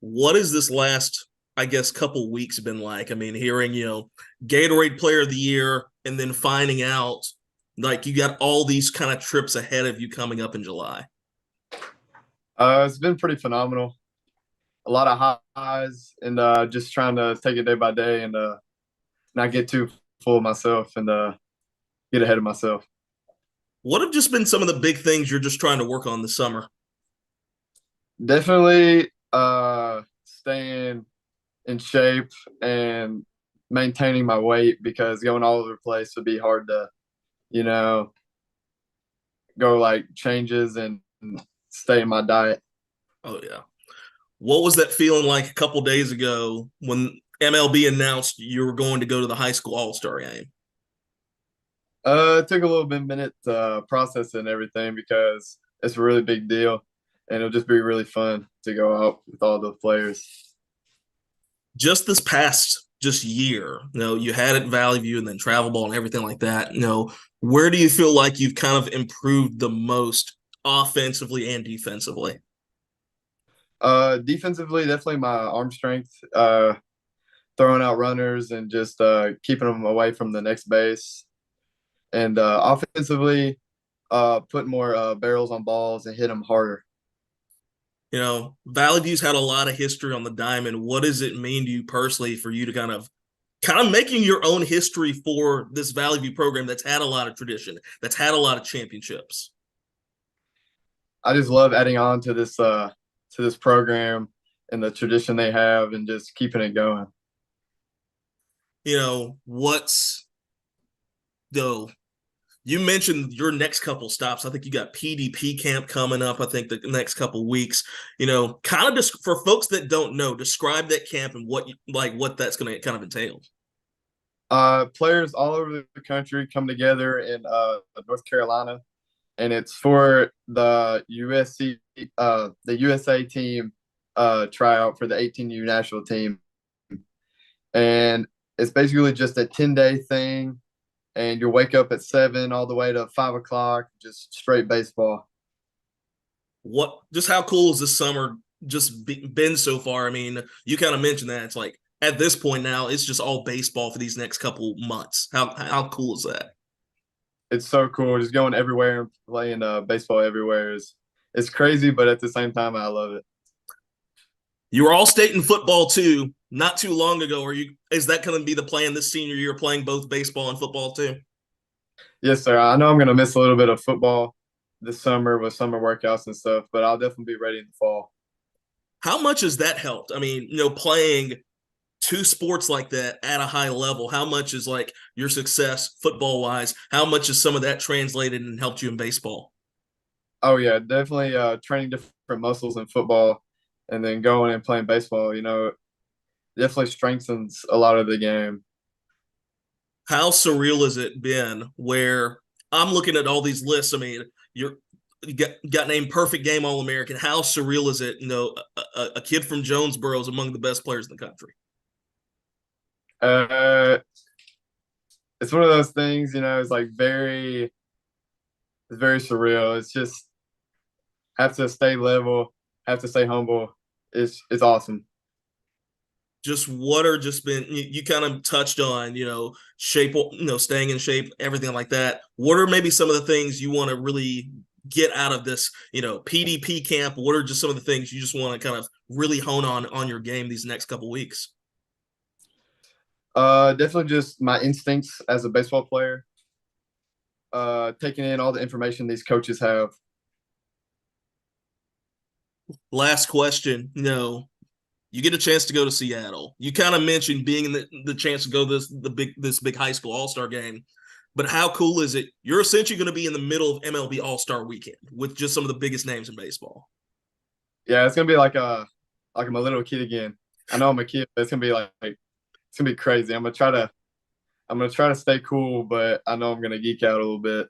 What has this last, I guess, couple weeks been like? I mean, hearing, Gatorade Player of the Year and then finding out like you got all these kind of trips ahead of you coming up in July. It's been pretty phenomenal. A lot of highs and just trying to take it day by day and not get too full of myself and get ahead of myself. What have just been some of the big things you're just trying to work on this summer? Definitely staying in shape and maintaining my weight because going all over the place would be hard to, you know, go like changes and stay in my diet. Oh yeah. What was that feeling like a couple days ago when MLB announced you were going to go to the high school All-Star game? It took a little bit minute to process it and everything because it's a really big deal, and it'll just be really fun to go out with all the players. Just this past just year, you had it in Valley View and then travel ball and everything like that. Where do you feel like you've kind of improved the most offensively and defensively? Defensively, definitely my arm strength, throwing out runners and just keeping them away from the next base. And offensively, putting more barrels on balls and hit them harder. Valley View's had a lot of history on the diamond. What does it mean to you personally for you to kind of making your own history for this Valley View program that's had a lot of tradition, that's had a lot of championships? I just love adding on to this program and the tradition they have, and just keeping it going. What's though you mentioned your next couple stops. I think you got PDP camp coming up. I think the next couple weeks. Kind of just for folks that don't know, describe that camp and what that's going to kind of entail. Players all over the country come together in North Carolina, and it's for the USA team tryout for the 18U national team, and it's basically just a 10-day thing. And you wake up at 7 all the way to 5 o'clock, just straight baseball. Just how cool is this summer been so far? I mean, you kind of mentioned that it's like at this point now, it's just all baseball for these next couple months. How cool is that? It's so cool. Just going everywhere and playing baseball everywhere is crazy, but at the same time, I love it. You were all state in football too, not too long ago. Is that going to be the plan this senior year, playing both baseball and football too? Yes, sir. I know I'm going to miss a little bit of football this summer with summer workouts and stuff, but I'll definitely be ready in the fall. How much has that helped? I mean, playing two sports like that at a high level, how much is like your success football wise? How much is some of that translated and helped you in baseball? Oh yeah, definitely training different muscles in football and then going and playing baseball, definitely strengthens a lot of the game. How surreal has it been where I'm looking at all these lists? I mean, you got named perfect game All-American. How surreal is it? A kid from Jonesboro is among the best players in the country. Uh, it's one of those things, it's like it's very surreal. It's just have to stay level, have to stay humble. It's awesome. Just what are just been you kind of touched on, shape, staying in shape, everything like that. What are maybe some of the things you want to really get out of this, PDP camp? What are just some of the things you just want to kind of really hone on your game these next couple weeks? Definitely just my instincts as a baseball player. Taking in all the information these coaches have. Last question. You get a chance to go to Seattle. You kind of mentioned being in the chance to go this big high school All-Star game. But how cool is it? You're essentially going to be in the middle of MLB All-Star weekend with just some of the biggest names in baseball. Yeah, it's gonna be like I'm a little kid again. I know I'm a kid, but it's gonna be like it's gonna be crazy. I'm gonna try to stay cool, but I know I'm gonna geek out a little bit.